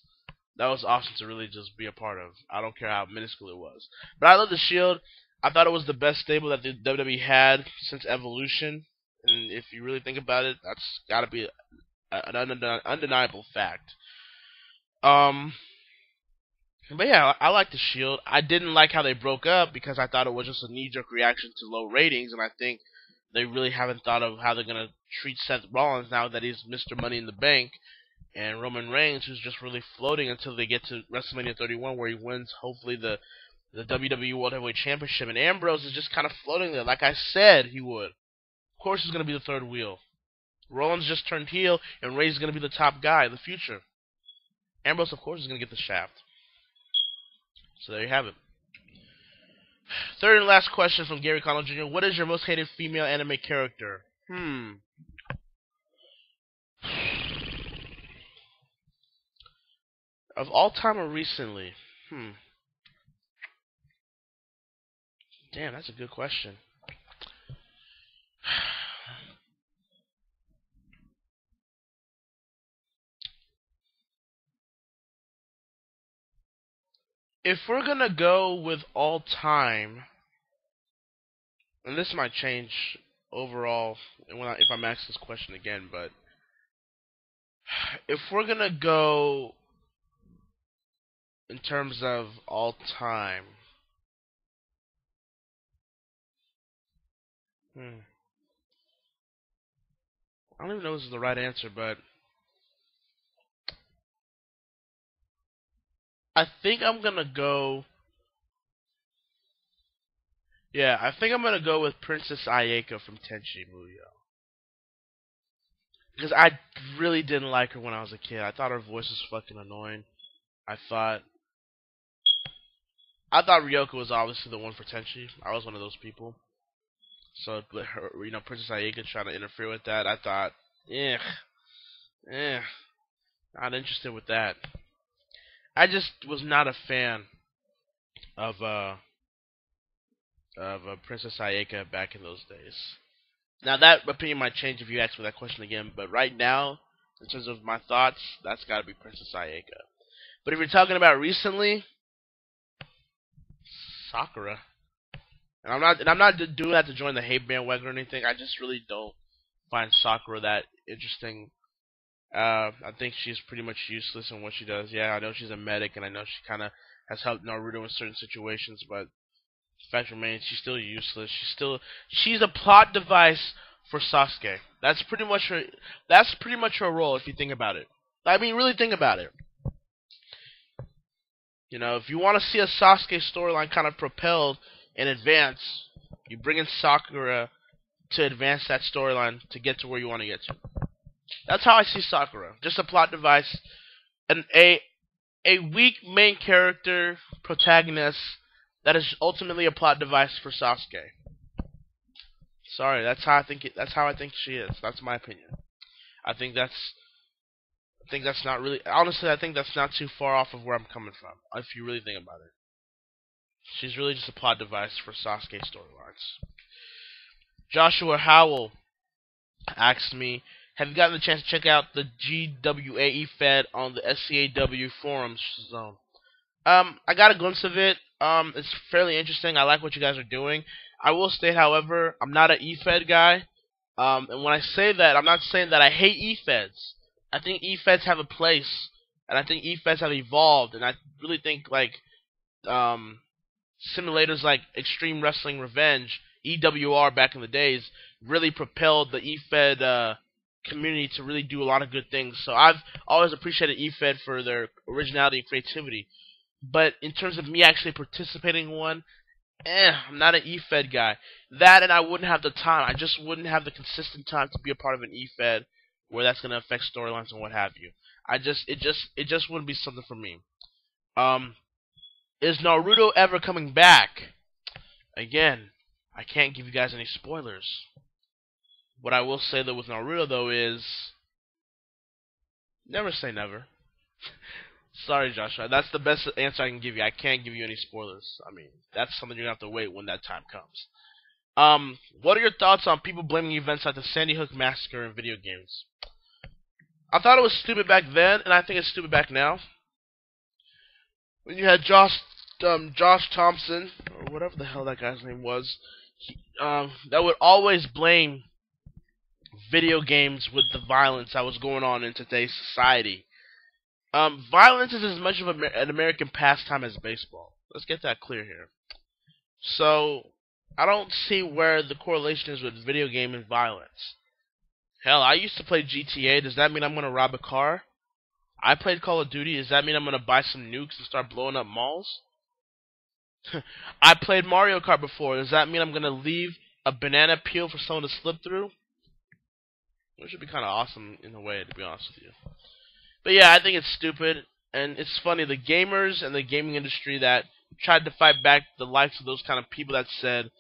S1: awesome to really just be a part of. I don't care how minuscule it was. But I love the Shield. I thought it was the best stable that the WWE had since Evolution. And if you really think about it, that's got to be an undeniable fact. But yeah, I like the Shield. I didn't like how they broke up because I thought it was just a knee-jerk reaction to low ratings, and I think they really haven't thought of how they're going to treat Seth Rollins now that he's Mr. Money in the Bank, and Roman Reigns, who's just really floating until they get to WrestleMania 31, where he wins, hopefully, the WWE World Heavyweight Championship, and Ambrose is just kind of floating there, like I said he would. Of course he's going to be the third wheel. Rollins just turned heel, and Reigns is going to be the top guy in the future. Ambrose, of course, is going to get the shaft. So there you have it. Third and last question from Gary Connell Jr. What is your most hated female anime character? Of all time or recently? Damn, that's a good question. If we're gonna go with all time, and this might change overall if I'm asked this question again, but if we're gonna go in terms of all time, I don't even know if this is the right answer, but I think I'm gonna go. Yeah, I think I'm gonna go with Princess Ayaka from Tenchi Muyo. Because I really didn't like her when I was a kid. I thought her voice was fucking annoying. I thought Ryoko was obviously the one for Tenchi. I was one of those people. So, but her, Princess Ayaka trying to interfere with that, I thought, not interested with that. I just was not a fan of Princess Ayaka back in those days. Now that opinion might change if you ask me that question again, but right now, in terms of my thoughts, that's got to be Princess Ayaka. But if you're talking about recently, Sakura. And I'm not doing that to join the hate bandwagon or anything. I just really don't find Sakura that interesting. I think she's pretty much useless in what she does. Yeah, I know she's a medic, and I know she kind of has helped Naruto in certain situations, but the fact remains she's still useless. She's a plot device for Sasuke. That's pretty much her role if you think about it. I mean, really think about it. If you want to see a Sasuke storyline kind of propelled in advance, you bring in Sakura to advance that storyline to get to where you want to get to. That's how I see Sakura. Just a plot device, a weak main character protagonist that is ultimately a plot device for Sasuke. Sorry, that's how I think it. That's how I think she is. That's my opinion. I think that's. I think that's not really. Honestly, I think that's not too far off of where I'm coming from. If you really think about it, she's really just a plot device for Sasuke storylines. Joshua Howell asked me, "Have you gotten the chance to check out the GWAE Fed on the SCAW forums zone?" I got a glimpse of it. It's fairly interesting. I like what you guys are doing. I will state, however, I'm not an EFED guy. And when I say that, I'm not saying that I hate EFEDs. I think EFEDs have a place, and I think EFEDs have evolved, and I really think simulators like Extreme Wrestling Revenge, EWR back in the days, really propelled the EFED community to really do a lot of good things. So I've always appreciated EFED for their originality and creativity. But in terms of me actually participating in one, I'm not an EFED guy. That, and I wouldn't have the time. I just wouldn't have the consistent time to be a part of an EFED where that's going to affect storylines and what have you. It just wouldn't be something for me. Is Naruto ever coming back? Again, I can't give you guys any spoilers. What I will say though with Naruto though is never say never. Sorry, Joshua. That's the best answer I can give you. I can't give you any spoilers. I mean, that's something you're going to have to wait when that time comes. What are your thoughts on people blaming events like the Sandy Hook Massacre in video games? I thought it was stupid back then, and I think it's stupid back now. When you had Josh Thompson, or whatever the hell that guy's name was, that would always blame video games with the violence that was going on in today's society. Violence is as much of an American pastime as baseball. Let's get that clear here. So, I don't see where the correlation is with video game and violence. Hell, I used to play GTA. Does that mean I'm going to rob a car? I played Call of Duty. Does that mean I'm going to buy some nukes and start blowing up malls? I played Mario Kart before. Does that mean I'm going to leave a banana peel for someone to slip through? Which would be kind of awesome in a way, to be honest with you. But yeah, I think it's stupid, and it's funny, the gamers and the gaming industry that tried to fight back the likes of those kind of people that said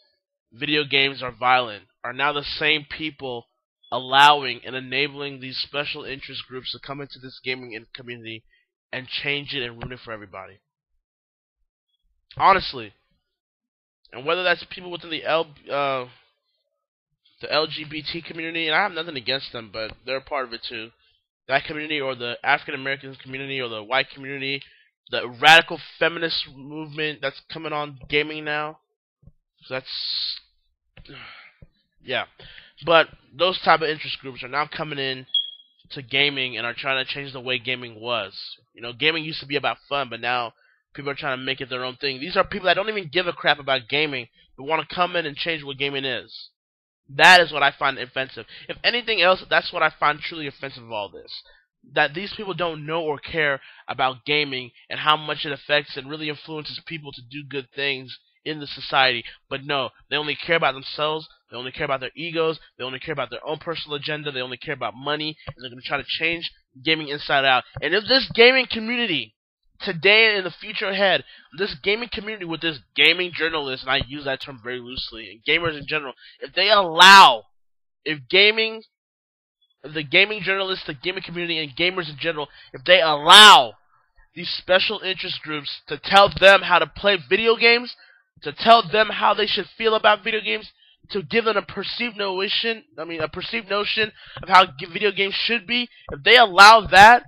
S1: video games are violent are now the same people allowing and enabling these special interest groups to come into this gaming community and change it and ruin it for everybody. Honestly. And whether that's people within the LGBT community, and I have nothing against them, but they're a part of it too. That community, or the African American community, or the white community, the radical feminist movement that's coming on gaming now. So that's, yeah. But those type of interest groups are now coming in to gaming and are trying to change the way gaming was. You know, gaming used to be about fun, but now people are trying to make it their own thing. These are people that don't even give a crap about gaming, but want to come in and change what gaming is. That is what I find offensive. If anything else, that's what I find truly offensive of all this. That these people don't know or care about gaming and how much it affects and really influences people to do good things in the society. But no, they only care about themselves, they only care about their egos, they only care about their own personal agenda, they only care about money, and they're going to try to change gaming inside out. And if this gaming community, today and in the future ahead, this gaming community with this gaming journalists, and I use that term very loosely, and gamers in general, if they allow, the gaming journalists, the gaming community, and gamers in general, if they allow these special interest groups to tell them how to play video games, to tell them how they should feel about video games, to give them a perceived notion of how video games should be, if they allow that,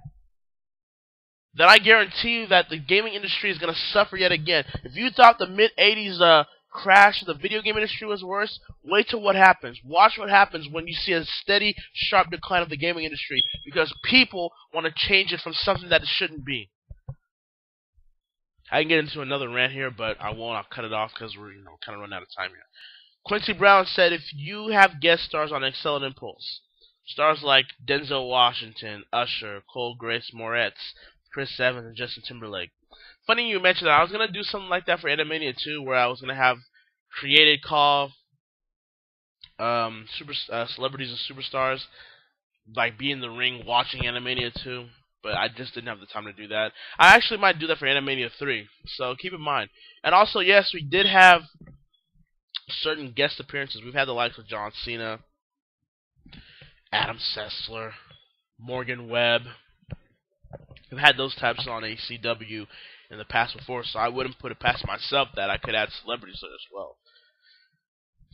S1: then I guarantee you that the gaming industry is going to suffer yet again. If you thought the mid-'80s crash of the video game industry was worse, wait till what happens. Watch what happens when you see a steady, sharp decline of the gaming industry, because people want to change it from something that it shouldn't be. I can get into another rant here, but I won't. I'll cut it off because we're kind of running out of time here. Quincy Brown said, if you have guest stars on Excel and Impulse, stars like Denzel Washington, Usher, Cole Grace Moretz, Chris Evans, and Justin Timberlake. Funny you mentioned that. I was going to do something like that for Animania 2, where I was going to have created call celebrities and superstars, like be in the ring watching Animania 2. but I just didn't have the time to do that. I actually might do that for Animania 3, so keep in mind. And also, yes, we did have certain guest appearances. We've had the likes of John Cena, Adam Sessler, Morgan Webb. We've had those types on ACW in the past before, so I wouldn't put it past myself that I could add celebrities as well.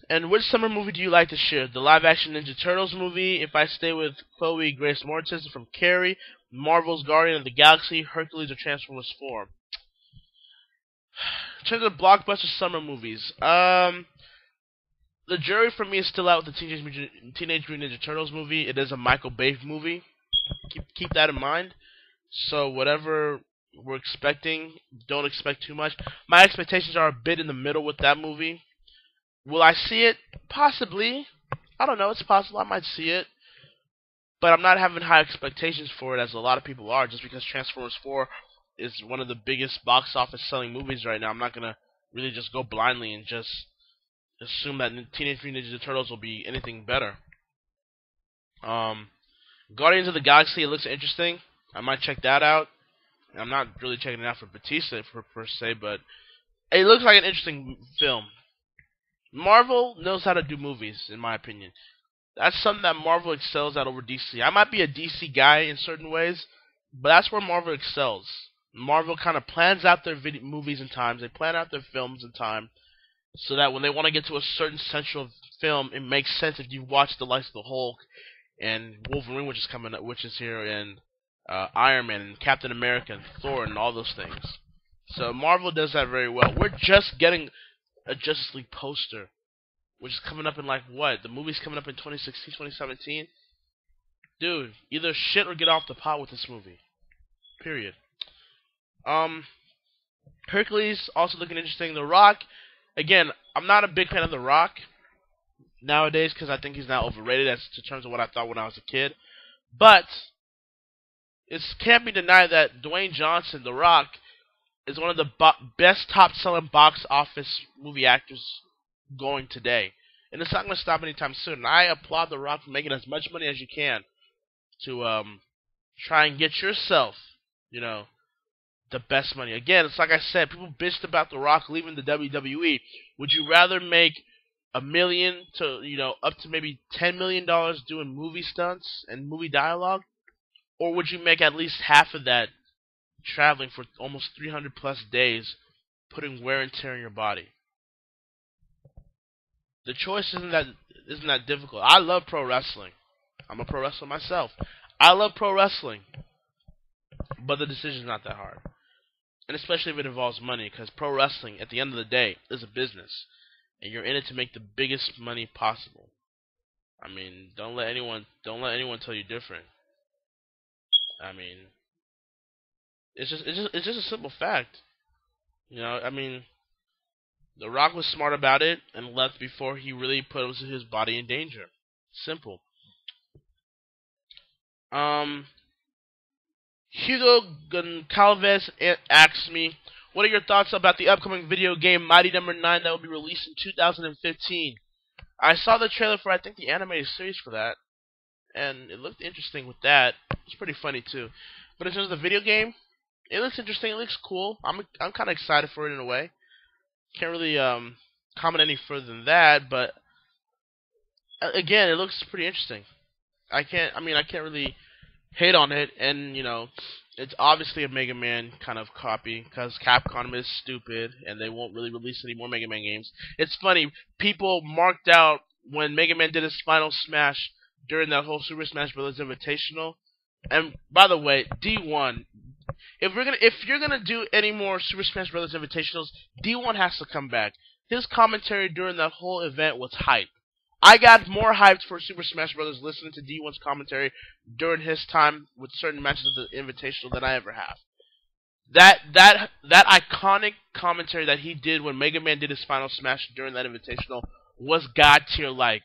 S1: And which summer movie do you like to share? The live-action Ninja Turtles movie, If I Stay with Chloe Grace Moretz from Carrie, Marvel's Guardian of the Galaxy, Hercules, or Transformers 4? In terms of blockbuster summer movies, the jury for me is still out with the Teenage Mutant Ninja Turtles movie. It is a Michael Bay movie. Keep that in mind. So whatever we're expecting, don't expect too much. My expectations are a bit in the middle with that movie. Will I see it? Possibly. I don't know. It's possible I might see it. But I'm not having high expectations for it, as a lot of people are, just because Transformers 4 is one of the biggest box office selling movies right now. I'm not going to really just go blindly and just assume that Teenage Mutant Ninja Turtles will be anything better. Guardians of the Galaxy, it looks interesting. I might check that out. I'm not really checking it out for Batista per se, but it looks like an interesting film. Marvel knows how to do movies, in my opinion. That's something that Marvel excels at over DC. I might be a DC guy in certain ways, but that's where Marvel excels. Marvel kind of plans out their movies in time. They plan out their films in time, so that when they want to get to a certain central film, it makes sense if you watch the likes of the Hulk and Wolverine, which is here, and Iron Man and Captain America and Thor and all those things. So Marvel does that very well. We're just getting a Justice League poster, which is coming up in like what? The movie's coming up in 2016, 2017? Dude, either shit or get off the pot with this movie. Period. Hercules, also looking interesting. The Rock, again, I'm not a big fan of The Rock nowadays because I think he's now overrated as to terms of what I thought when I was a kid. But it can't be denied that Dwayne Johnson, The Rock, is one of the best top-selling box office movie actors going today. And it's not going to stop anytime soon. And I applaud The Rock for making as much money as you can to try and get yourself, the best money. Again, it's like I said, people bitched about The Rock leaving the WWE. Would you rather make $1 million to, up to maybe $10 million doing movie stunts and movie dialogue? Or would you make at least half of that traveling for almost 300 plus days, putting wear and tear in your body? The choice isn't that difficult. I love pro wrestling. I'm a pro wrestler myself. I love pro wrestling. But the decision's not that hard. And especially if it involves money, because pro wrestling, at the end of the day, is a business. And you're in it to make the biggest money possible. I mean, don't let anyone tell you different. I mean, it's just a simple fact. The Rock was smart about it and left before he really put his body in danger. Simple. Hugo Goncalves asks me, what are your thoughts about the upcoming video game Mighty Number 9 that will be released in 2015? I saw the trailer for, I think, the animated series for that, and it looked interesting with that. It's pretty funny too. But in terms of the video game, it looks interesting. It looks cool. I'm kind of excited for it in a way. Can't really comment any further than that, but again, it looks pretty interesting. I can't really hate on it, and it's obviously a Mega Man kind of copy because Capcom is stupid and they won't really release any more Mega Man games. It's funny, people marked out when Mega Man did his final smash during that whole Super Smash Bros. Invitational. And by the way, D1, if you're gonna do any more Super Smash Bros. Invitationals, D1 has to come back. His commentary during that whole event was hype. I got more hyped for Super Smash Bros. Listening to D1's commentary during his time with certain matches of the Invitational than I ever have. That iconic commentary that he did when Mega Man did his final smash during that Invitational was god tier like.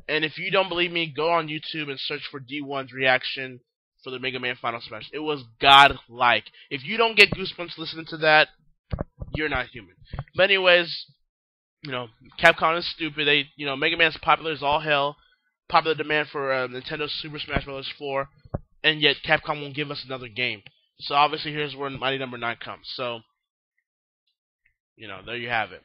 S1: And if you don't believe me, go on YouTube and search for D1's reaction for the Mega Man final smash. It was god-like. If you don't get goosebumps listening to that, you're not human. But anyways, Capcom is stupid. Mega Man's popular as all hell. Popular demand for Nintendo Super Smash Bros. 4. and yet Capcom won't give us another game. So obviously here's where Mighty Number 9 comes. So, there you have it.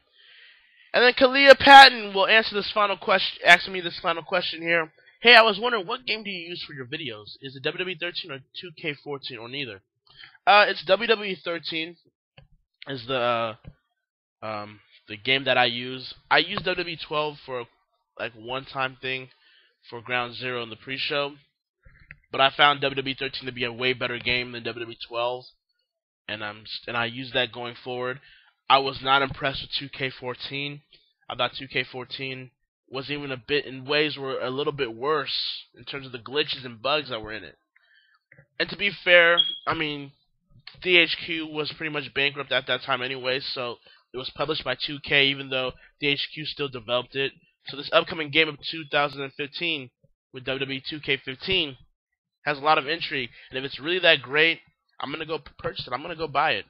S1: And then Kalia Patton will answer this final question, asking me this final question here. Hey, I was wondering, what game do you use for your videos? Is it WWE 13 or 2K14 or neither? It's WWE 13 is the game that I use. I use WWE 12 for like one-time thing for Ground Zero in the pre-show, but I found WWE 13 to be a way better game than WWE 12, and I use that going forward. I was not impressed with 2K14. I thought 2K14 was even in ways were a little bit worse in terms of the glitches and bugs that were in it. And to be fair, I mean, DHQ was pretty much bankrupt at that time anyway, so it was published by 2K, even though DHQ still developed it. So this upcoming game of 2015 with WWE 2K15 has a lot of intrigue, and if it's really that great, I'm gonna go purchase it. I'm gonna go buy it,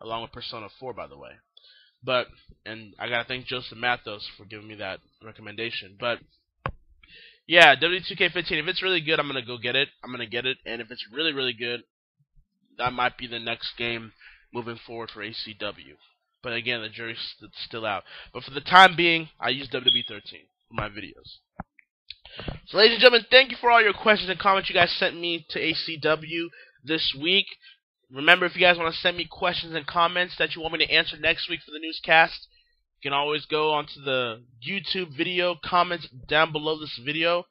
S1: along with Persona 4, by the way. And I gotta thank Joseph Mathos for giving me that recommendation. But yeah, W2K15. If it's really good, I'm gonna go get it. I'm gonna get it, and if it's really, really good, that might be the next game moving forward for ACW. But again, the jury's still out. But for the time being, I use WWE 13 for my videos. So, ladies and gentlemen, thank you for all your questions and comments you guys sent me to ACW this week. Remember, if you guys want to send me questions and comments that you want me to answer next week for the newscast, you can always go onto the YouTube video comments down below this video.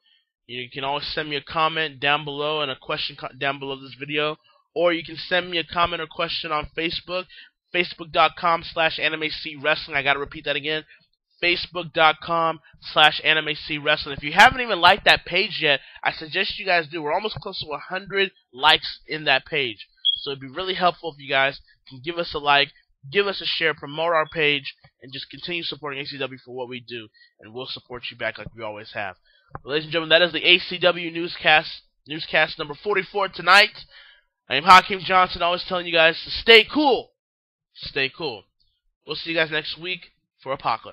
S1: You can always send me a comment down below and a question down below this video. Or you can send me a comment or question on Facebook, facebook.com/AnimeCWrestling. I gotta repeat that again, facebook.com/AnimeCWrestling. If you haven't even liked that page yet, I suggest you guys do. We're almost close to 100 likes in that page. So it'd be really helpful if you guys can give us a like, give us a share, promote our page, and just continue supporting ACW for what we do. And we'll support you back like we always have. But ladies and gentlemen, that is the ACW newscast number 44 tonight. I am Hakeem Johnson, always telling you guys to stay cool. Stay cool. We'll see you guys next week for Apocalypse.